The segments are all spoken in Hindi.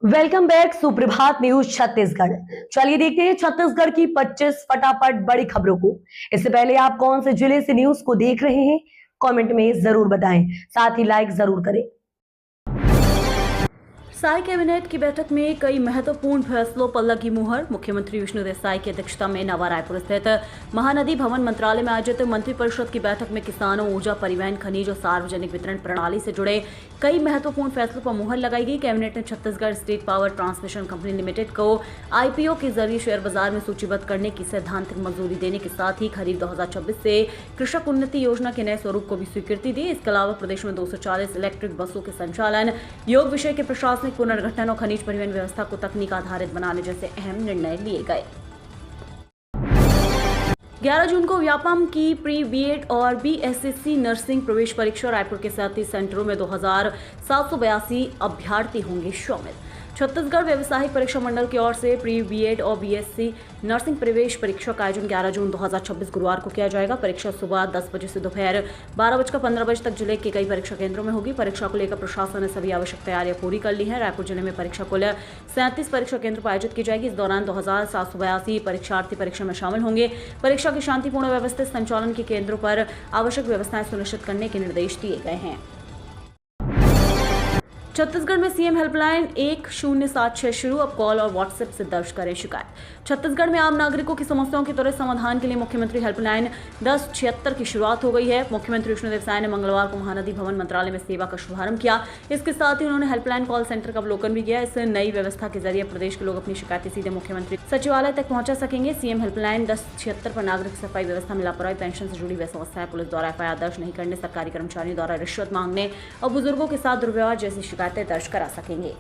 वेलकम बैक सुप्रभात न्यूज छत्तीसगढ़। चलिए देखते हैं छत्तीसगढ़ की 25 फटाफट बड़ी खबरों को। इससे पहले आप कौन से जिले से न्यूज को देख रहे हैं कमेंट में जरूर बताएं, साथ ही लाइक जरूर करें। साई कैबिनेट की बैठक में कई महत्वपूर्ण फैसलों पर लगी मुहर। मुख्यमंत्री विष्णुदेव साई की अध्यक्षता में नवा रायपुर स्थित महानदी भवन मंत्रालय में आयोजित मंत्रिपरिषद की बैठक में किसानों, ऊर्जा, परिवहन, खनिज और सार्वजनिक वितरण प्रणाली से जुड़े कई महत्वपूर्ण फैसलों पर मुहर लगाई गई। कैबिनेट ने Chhattisgarh state power transmission company limited को आईपीओ के जरिए शेयर बाजार में सूचीबद्ध करने की सैद्धांतिक मंजूरी देने के साथ ही खरीफ 2026 से कृषक उन्नति योजना के नए स्वरूप को भी स्वीकृति दी। इसके अलावा प्रदेश में 240 इलेक्ट्रिक बसों के संचालन, योग विषय के प्रशासनिक पुनर्गठन और खनिज परिवहन व्यवस्था को तकनीक आधारित बनाने जैसे अहम निर्णय लिए गए। 11 जून को व्यापम की प्री बीएड और बीएससी नर्सिंग प्रवेश परीक्षा रायपुर के 37 सेंटरों में 2782 अभ्यर्थी होंगे शामिल। छत्तीसगढ़ व्यवसायिक परीक्षा मंडल की ओर से प्री बीएड और बीएससी नर्सिंग प्रवेश परीक्षा का आयोजन 11 जून 2026 गुरुवार को किया जाएगा। परीक्षा सुबह 10 बजे से दोपहर 12:15 तक जिले के कई परीक्षा केंद्रों में होगी। परीक्षा को लेकर प्रशासन ने सभी आवश्यक तैयारियां पूरी कर ली हैं। रायपुर जिले में परीक्षा कुल 37 परीक्षा केंद्र पर आयोजित की जाएगी। इस दौरान 2782 परीक्षार्थी परीक्षा में शामिल होंगे। परीक्षा के शांतिपूर्ण व्यवस्थित संचालन के केंद्रों पर आवश्यक व्यवस्थाएं सुनिश्चित करने के निर्देश दिए गए हैं। छत्तीसगढ़ में सीएम हेल्पलाइन 1076 शुरू। अब कॉल और व्हाट्सएप से दर्ज करें शिकायत। छत्तीसगढ़ में आम नागरिकों की समस्याओं के त्वरित समाधान के लिए मुख्यमंत्री हेल्पलाइन 1076 की शुरुआत हो गई है। मुख्यमंत्री विष्णुदेव साई ने मंगलवार को महानदी भवन मंत्रालय में सेवा का शुभारंभ किया। इसके साथ ही उन्होंने हेल्पलाइन कॉल सेंटर का अवलोकन भी किया। इस नई व्यवस्था के जरिए प्रदेश के लोग अपनी शिकायतें सीधे मुख्यमंत्री सचिवालय तक पहुंचा सकेंगे। सीएम हेल्पलाइन 1076 पर नागरिक सफाई व्यवस्था में लापरवाही, पेंशन से जुड़ी समस्याएं, पुलिस द्वारा एफआईआर दर्ज नहीं करने, सरकारी कर्मचारियों द्वारा रिश्वत मांगने और बुजुर्गों के साथ दुर्व्यवहार जैसी शिकायतें दर्ज करा सकेंगे।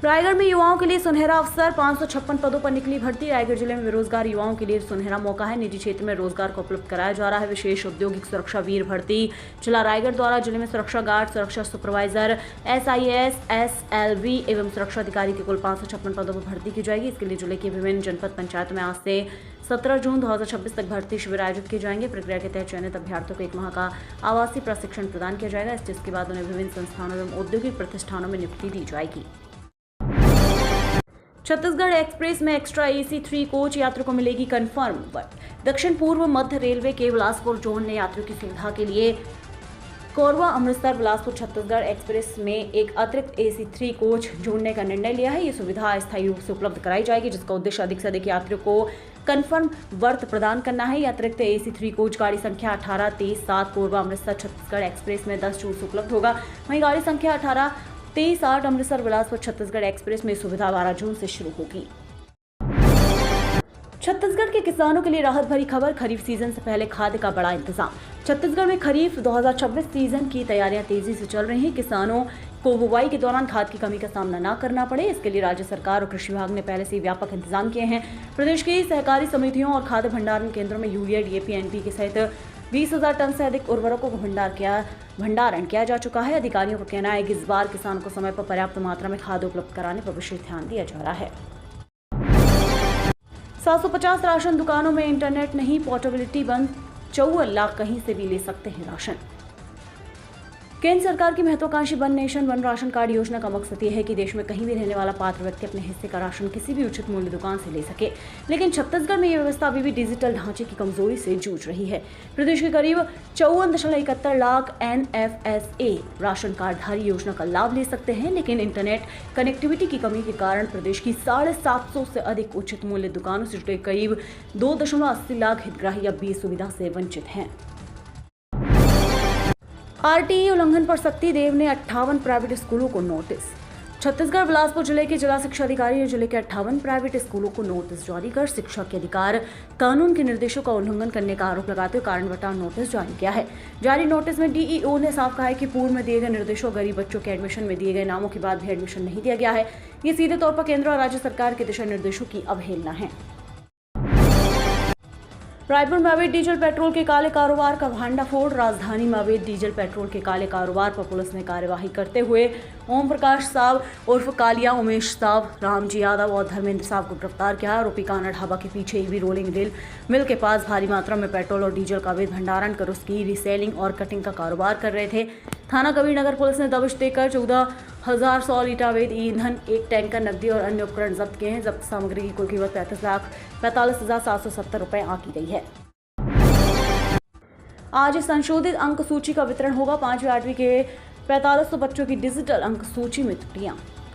रायगढ़ में युवाओं के लिए सुनहरा अवसर, 556 पदों पर निकली भर्ती। रायगढ़ जिले में बेरोजगार युवाओं के लिए सुनहरा मौका है। निजी क्षेत्र में रोजगार को उपलब्ध कराया जा रहा है। विशेष औद्योगिक सुरक्षा वीर भर्ती जिला रायगढ़ द्वारा जिले में सुरक्षा गार्ड, सुरक्षा सुपरवाइजर, SIS, SLV एवं सुरक्षा अधिकारी के कुल 556 पदों पर भर्ती की जाएगी। इसके लिए जिले की विभिन्न जनपद पंचायतों में आज से 17 जून 2026 तक भर्ती शिविर आयोजित किए जाएंगे। प्रक्रिया के तहत चयनित अभ्यर्थियों को 1 माह का आवासीय प्रशिक्षण प्रदान किया जाएगा। इसके बाद उन्हें विभिन्न संस्थानों एवं औद्योगिक प्रतिष्ठानों में नियुक्ति दी जाएगी। छत्तीसगढ़ एक्सप्रेस में एक्स्ट्रा AC 3 कोच यात्रियों को मिलेगी कंफर्म। दक्षिण पूर्व मध्य रेलवे के बिलासपुर जोन ने यात्रियों की सुविधा के लिए कोरबा अमृतसर बिलासपुर छत्तीसगढ़ एक्सप्रेस में एक अतिरिक्त AC 3 कोच जोड़ने का निर्णय लिया है। ये सुविधा अस्थायी रूप से उपलब्ध कराई जाएगी, जिसका उद्देश्य अधिक से अधिक यात्रियों को कंफर्म वर्थ प्रदान करना है। यह अतिरिक्त AC 3 कोच गाड़ी संख्या 18-23-7 कोरबा अमृतसर छत्तीसगढ़ एक्सप्रेस में 10 जून से उपलब्ध होगा। वहीं गाड़ी संख्या 18-23-8 अमृतसर बिलासपुर छत्तीसगढ़ एक्सप्रेस में सुविधा 12 जून से शुरू होगी। छत्तीसगढ़ के किसानों के लिए राहत भरी खबर, खरीफ सीजन से पहले खाद का बड़ा इंतजाम। छत्तीसगढ़ में खरीफ 2026 सीजन की तैयारियां तेजी से चल रही हैं। किसानों को बुवाई के दौरान खाद की कमी का सामना न करना पड़े, इसके लिए राज्य सरकार और कृषि विभाग ने पहले से ही व्यापक इंतजाम किए हैं। प्रदेश की सहकारी समितियों और खाद्य भंडारण केंद्रों में यूरिया, DAP, NPK सहित 20,000 टन से अधिक उर्वरकों को भंडारण किया जा चुका है। अधिकारियों का कहना है कि इस बार किसानों को समय पर पर्याप्त मात्रा में खाद उपलब्ध कराने पर विशेष ध्यान दिया जा रहा है। 750 राशन दुकानों में इंटरनेट नहीं, पोर्टेबिलिटी बंद, 54 लाख कहीं से भी ले सकते हैं राशन। केंद्र सरकार की महत्वाकांक्षी one nation one ration card योजना का मकसद यह है कि देश में कहीं भी रहने वाला पात्र व्यक्ति अपने हिस्से का राशन किसी भी उचित मूल्य दुकान से ले सके। लेकिन छत्तीसगढ़ में यह व्यवस्था अभी भी डिजिटल ढांचे की कमजोरी से जूझ रही है। प्रदेश के करीब 54.71 लाख NFSA राशन कार्डधारी योजना का लाभ ले सकते हैं, लेकिन इंटरनेट कनेक्टिविटी की कमी के कारण प्रदेश की 750 से अधिक उचित मूल्य दुकानों से जुड़े करीब 2.80 लाख हितग्राही अब भी इस सुविधा से वंचित हैं। RTE उल्लंघन पर सख्ती, देव ने 58 प्राइवेट स्कूलों को नोटिस। छत्तीसगढ़ बिलासपुर जिले के जिला शिक्षा अधिकारी ने जिले के 58 प्राइवेट स्कूलों को नोटिस जारी कर शिक्षा के अधिकार कानून के निर्देशों का उल्लंघन करने का आरोप लगाते हुए कारण बताओ नोटिस जारी किया है। जारी नोटिस में DEO ने साफ कहा है कि पूर्व में दिए गए निर्देशों, गरीब बच्चों के एडमिशन में दिए गए नामों के बाद भी एडमिशन नहीं दिया गया है। ये सीधे तौर पर केंद्र और राज्य सरकार के दिशा निर्देशों की अवहेलना है। रायपुर में अवैध डीजल पेट्रोल के काले कारोबार का भांडाफोड़। राजधानी में अवैध डीजल पेट्रोल के काले कारोबार पर पुलिस ने कार्यवाही करते हुए ओम प्रकाश साव उर्फ कालिया, उमेश साव, रामजी यादव और धर्मेंद्र साव को गिरफ्तार किया। आरोपी काना ढाबा के पीछे EV रोलिंग मिल के पास भारी मात्रा में पेट्रोल और डीजल का अवैध भंडारण कर उसकी रीसेलिंग और कटिंग का कारोबार कर रहे थे। थाना कबीरनगर पुलिस ने दबिश देकर 14,100 लीटर अवैध ईंधन, एक टैंकर, नकदी और अन्य उपकरण जब्त किए हैं। जब्त सामग्री की कुल कीमत 35,45,770 रुपए आंकी गई है। आज संशोधित अंक सूची का वितरण होगा। 5वीं 8वीं के 4500 बच्चों की डिजिटल अंक सूची में त्रुटियां।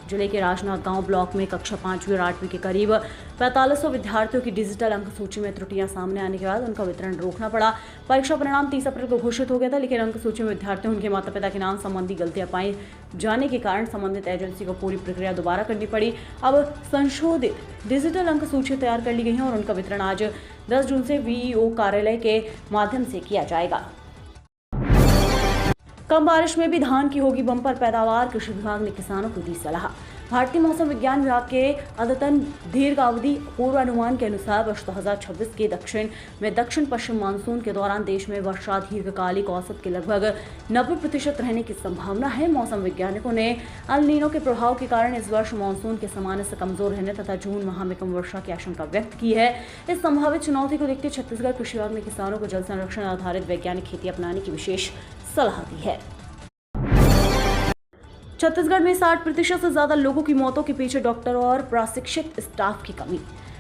जिले के राजनाथ गांव ब्लॉक में कक्षा 5वीं और 8वीं के करीब 4500 विद्यार्थियों की डिजिटल अंक सूची में त्रुटियां सामने आने के बाद उनका वितरण रोकना पड़ा। परीक्षा परिणाम 30 अप्रैल को घोषित हो गया था, लेकिन अंक सूची में विद्यार्थियों उनके माता पिता के नाम संबंधी गलतियां पाई जाने के कारण संबंधित एजेंसी को पूरी प्रक्रिया दोबारा करनी पड़ी। अब संशोधित डिजिटल अंक सूची तैयार कर ली गई है और उनका वितरण आज 10 जून से वीईओ कार्यालय के माध्यम से किया जाएगा। कम बारिश में भी धान की होगी बम्पर पैदावार, कृषि विभाग ने किसानों को दी सलाह। भारतीय मौसम विज्ञान विभाग के अद्यतन दीर्घावधि पूर्वानुमान के अनुसार वर्ष 2026 के दक्षिण पश्चिम मानसून के दौरान देश में वर्षा दीर्घकालिक औसत के लगभग 90% रहने की संभावना है। मौसम वैज्ञानिकों ने अल नीनो के प्रभाव के कारण इस वर्ष मानसून के सामान्य से कमजोर रहने तथा जून माह में कम वर्षा की आशंका व्यक्त की है। इस संभावित चुनौती को देखते छत्तीसगढ़ कृषि विभाग ने किसानों को जल संरक्षण आधारित वैज्ञानिक खेती अपनाने की विशेष सलाह दी है। छत्तीसगढ़ में 60% से ज्यादा लोगों की मौतों के पीछे डॉक्टर और प्रशिक्षित स्टाफ की कमी।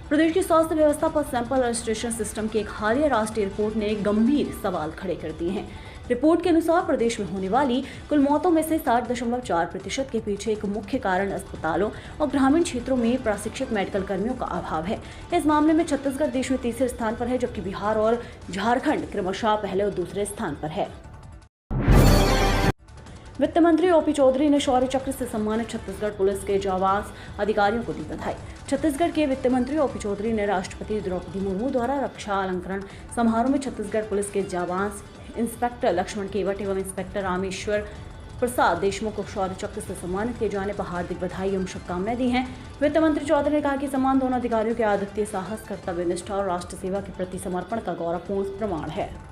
प्रदेश की स्वास्थ्य व्यवस्था पर सैंपल रजिस्ट्रेशन सिस्टम की एक हालिया राष्ट्रीय रिपोर्ट ने गंभीर सवाल खड़े कर दिए हैं। रिपोर्ट के अनुसार प्रदेश में होने वाली कुल मौतों में से 60.4% के पीछे एक मुख्य कारण अस्पतालों और ग्रामीण क्षेत्रों में प्रशिक्षित मेडिकल कर्मियों का अभाव है। इस मामले में छत्तीसगढ़ देश में तीसरे स्थान पर है, जबकि बिहार और झारखंड क्रमशः पहले और दूसरे स्थान पर है। वित्त मंत्री ओपी चौधरी ने शौर्य चक्र से सम्मानित छत्तीसगढ़ पुलिस के जाबाज अधिकारियों को दी बधाई। छत्तीसगढ़ के वित्त मंत्री ओपी चौधरी ने राष्ट्रपति द्रौपदी मुर्मू द्वारा रक्षा अलंकरण समारोह में छत्तीसगढ़ पुलिस के जाबाज इंस्पेक्टर लक्ष्मण केवट एवं इंस्पेक्टर रामेश्वर प्रसाद देशमुख को शौर्य चक्र से सम्मानित किए जाने पर हार्दिक बधाई एवं शुभकामनाएं दी हैं। वित्त मंत्री चौधरी ने कहा कि सम्मान दोनों अधिकारियों के आदित्य साहस, कर्तव्य निष्ठा और राष्ट्र सेवा के प्रति समर्पण का गौरवपूर्ण प्रमाण है।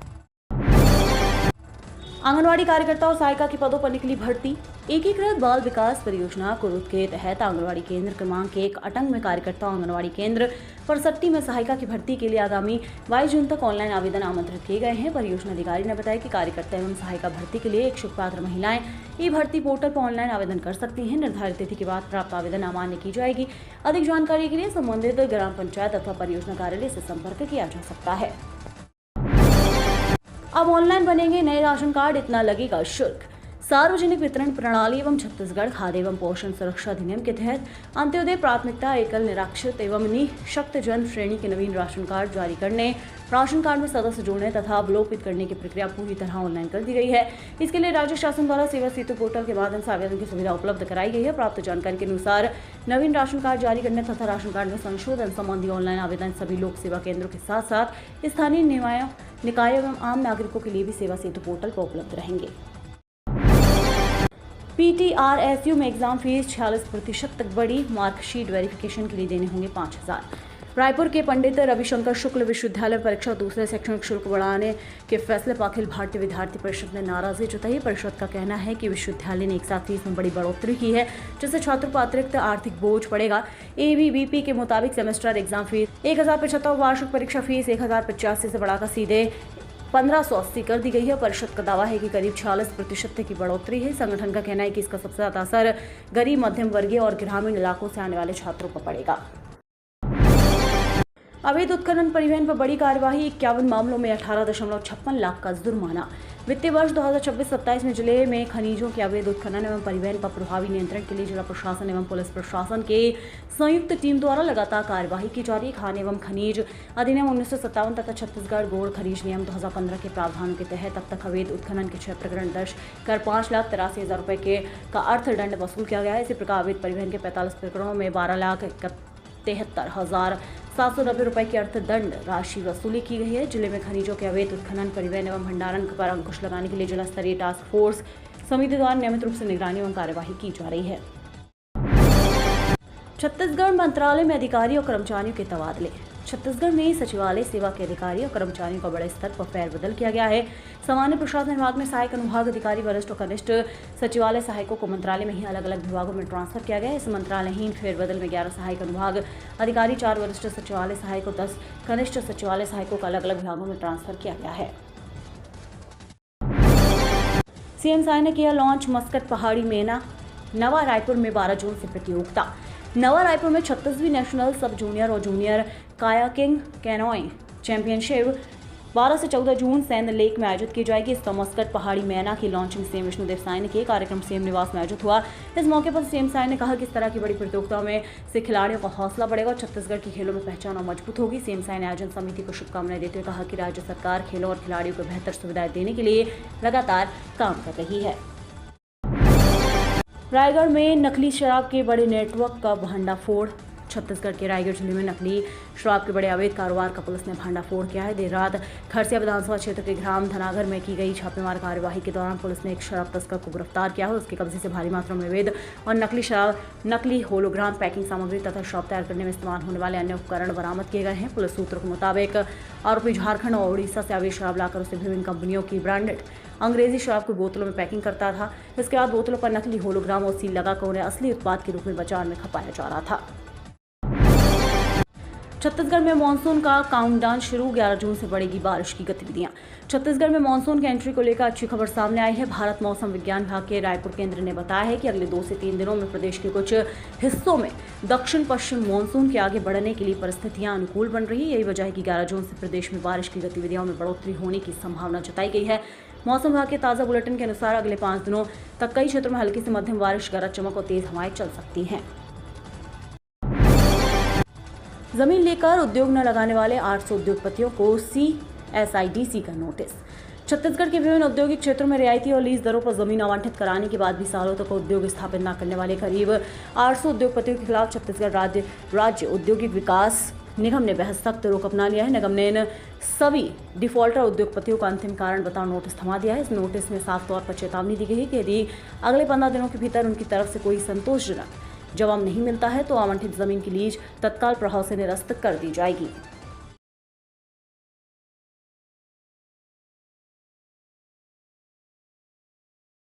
आंगनवाड़ी कार्यकर्ता और सहायिका के पदों पर निकली भर्ती। एकीकृत बाल विकास परियोजना कुरुद के तहत आंगनवाड़ी केंद्र क्रमांक 1 अटंग में कार्यकर्ता आंगनवाड़ी केंद्र परसट्टी में सहायिका की भर्ती के लिए आगामी 22 जून तक ऑनलाइन आवेदन आमंत्रित किए गए हैं। परियोजना अधिकारी ने बताया कि कार्यकर्ता एवं सहायिका भर्ती के लिए इच्छुक पात्र महिलाएं ई भर्ती पोर्टल पर ऑनलाइन आवेदन कर सकती हैं। निर्धारित तिथि के बाद प्राप्त आवेदन अमान्य की जाएगी। अधिक जानकारी के लिए संबंधित ग्राम पंचायत अथवा परियोजना कार्यालय से संपर्क किया जा सकता है। अब ऑनलाइन बनेंगे नए राशन कार्ड, इतना लगेगा शुल्क। सार्वजनिक वितरण प्रणाली एवं छत्तीसगढ़ खाद्य एवं पोषण सुरक्षा अधिनियम के तहत अंत्योदय प्राथमिकता एकल निराश्रित एवं निःशक्त जन श्रेणी के नवीन राशन कार्ड जारी करने, राशन कार्ड में सदस्य जोड़ने तथा अवलोपित करने की प्रक्रिया पूरी तरह ऑनलाइन कर दी गई है। इसके लिए राज्य शासन द्वारा सेवा सेतु पोर्टल के माध्यम से आवेदन की सुविधा उपलब्ध कराई गई है। प्राप्त जानकारी के अनुसार नवीन राशन कार्ड जारी करने तथा राशन कार्ड में संशोधन संबंधी ऑनलाइन आवेदन सभी लोक सेवा केंद्रों के साथ साथ स्थानीय निकाय एवं आम नागरिकों के लिए भी सेवा सेतु पोर्टल पर उपलब्ध रहेंगे। PTRSU में एग्जाम फीस 46% तक बढ़ी। मार्कशीट वेरिफिकेशन के लिए देने होंगे 5,000। रायपुर के पंडित रविशंकर शुक्ल विश्वविद्यालय परीक्षा दूसरे शैक्षणिक शुल्क बढ़ाने के फैसले पर अखिल भारतीय विद्यार्थी परिषद ने नाराजगी जताई। परिषद का कहना है कि विश्वविद्यालय ने एक साथ फीस में बड़ी बढ़ोतरी की है, जिससे छात्रों पर अतिरिक्त आर्थिक बोझ पड़ेगा। ABVP के मुताबिक सेमेस्टर एग्जाम फीस 1075, वार्षिक परीक्षा फीस 1085 से बढ़ाकर सीधे 1580 कर दी गई है। परिषद का दावा है कि करीब 46% की बढ़ोतरी है। संगठन का कहना है कि इसका सबसे ज्यादा असर गरीब, मध्यम वर्गीय और ग्रामीण इलाकों से आने वाले छात्रों पर पड़ेगा। अवैध उत्खनन परिवहन पर बड़ी कार्यवाही। 51 मामलों में 18.56 लाख का जुर्माना। वित्तीय वर्ष 2026-27 में जिले में खनिजों के अवैध उत्खनन एवं परिवहन पर प्रभावी नियंत्रण के लिए जिला प्रशासन एवं पुलिस प्रशासन के संयुक्त टीम द्वारा लगातार कार्यवाही की जा रही है। खान एवं खनिज अधिनियम 1957 तथा छत्तीसगढ़ गोल्ड खनिज नियम 2015 के प्रावधानों के तहत अब तक अवैध उत्खनन के 6 प्रकरण दर्ज कर 5,83,000 रुपए का अर्थदंड वसूल किया गया है। इसी प्रकार अवैध परिवहन के 45 प्रकरणों में 12,73,790 रुपए की अर्थदंड राशि वसूली की गई है। जिले में खनिजों के अवैध उत्खनन, परिवहन एवं भंडारण पर अंकुश लगाने के लिए जिला स्तरीय टास्क फोर्स समिति द्वारा नियमित रूप से निगरानी एवं कार्यवाही की जा रही है। छत्तीसगढ़ मंत्रालय में अधिकारी और कर्मचारियों के तबादले। छत्तीसगढ़ में सचिवालय सेवा के अधिकारी और कर्मचारियों का बड़े स्तर पर फेरबदल किया गया है। सामान्य प्रशासन विभाग में सहायक अनुभाग अधिकारी, वरिष्ठ और कनिष्ठ सचिवालय सहायकों को मंत्रालय में ही अलग अलग विभागों में ट्रांसफर किया गया है। इस मंत्रालयहीन फेरबदल में 11 सहायक अनुभाग अधिकारी, 4 वरिष्ठ सचिवालय सहायकों, 10 कनिष्ठ सचिवालय सहायकों को अलग अलग विभागों में ट्रांसफर किया गया है। सीएम साय ने किया लॉन्च मस्कट पहाड़ी मेला। नवा रायपुर में 12 जून से प्रतियोगिता। नवा रायपुर में 36वीं नेशनल सब जूनियर और जूनियर कायाकिंग कैनोइंग चैंपियनशिप 12 से 14 जून सैंड लेक में आयोजित की जाएगी। इसका मस्कट पहाड़ी मेला की लॉन्चिंग सीएम विष्णुदेव साय ने की। कार्यक्रम सीएम निवास में आयोजित हुआ। इस मौके पर सीएम साय ने कहा कि इस तरह की बड़ी प्रतियोगिताओं में से खिलाड़ियों का हौसला बढ़ेगा और छत्तीसगढ़ की खेलों में पहचान और मजबूत होगी। सीएम साय ने आयोजन समिति को शुभकामनाएं देते हुए कहा कि राज्य सरकार खेलों और खिलाड़ियों को बेहतर सुविधाएं देने के लिए लगातार काम कर रही है। रायगढ़ में नकली शराब के बड़े नेटवर्क का भंडाफोड़। छत्तीसगढ़ के रायगढ़ जिले में नकली शराब के बड़े अवैध कारोबार का पुलिस ने भंडाफोड़ किया है। देर रात खरसिया विधानसभा क्षेत्र के ग्राम धनागर में की गई छापेमार कार्यवाही के दौरान पुलिस ने एक शराब तस्कर को गिरफ्तार किया है। उसके कब्जे से भारी मात्रा में अवैध और नकली शराब, नकली होलोग्राम पैकिंग सामग्री तथा शराब तैयार करने में इस्तेमाल होने वाले अन्य उपकरण बरामद किए गए हैं। पुलिस सूत्रों के मुताबिक आरोपी झारखंड और उड़ीसा से अवैध शराब लाकर उसे विभिन्न कंपनियों की ब्रांडेड अंग्रेजी शराब को बोतलों में पैकिंग करता था। इसके बाद बोतलों पर नकली होलोग्राम और सील लगाकर उन्हें असली उत्पाद के रूप में बाजार में खपाया जा रहा था। छत्तीसगढ़ में मानसून का काउंटडाउन शुरू। 11 जून से बढ़ेगी बारिश की गतिविधियां। छत्तीसगढ़ में मानसून की एंट्री को लेकर अच्छी खबर सामने आई है। भारत मौसम विज्ञान विभाग के रायपुर केंद्र ने बताया है कि अगले 2 से 3 दिनों में प्रदेश के कुछ हिस्सों में दक्षिण पश्चिम मानसून के आगे बढ़ने के लिए परिस्थितियां अनुकूल बन रही है। यही वजह है कि 11 जून से प्रदेश में बारिश की गतिविधियों में बढ़ोतरी होने की संभावना जताई गई है। मौसम विभाग के ताजा बुलेटिन के अनुसार अगले 5 दिनों तक कई क्षेत्रों में हल्की से मध्यम बारिश, गरज चमक और तेज हवाएं चल सकती हैं। जमीन लेकर उद्योग न लगाने वाले 800 उद्योगपतियों को CSIDC का नोटिस। छत्तीसगढ़ के विभिन्न औद्योगिक क्षेत्रों में रियायती और लीज दरों पर जमीन आवंटित कराने के बाद भी सालों तक उद्योग स्थापित न करने वाले करीब 800 उद्योगपतियों के खिलाफ छत्तीसगढ़ राज्य औद्योगिक विकास निगम ने बेहद सख्त रुख अपना लिया है। निगम ने इन सभी डिफॉल्टर उद्योगपतियों का अंतिम कारण बताओ नोटिस थमा दिया है। इस नोटिस में साफ तौर पर चेतावनी दी गई है कि यदि अगले 15 दिनों के भीतर उनकी तरफ से कोई संतोषजनक जवाब नहीं मिलता है तो आवंटित जमीन की लीज तत्काल प्रभाव से निरस्त कर दी जाएगी।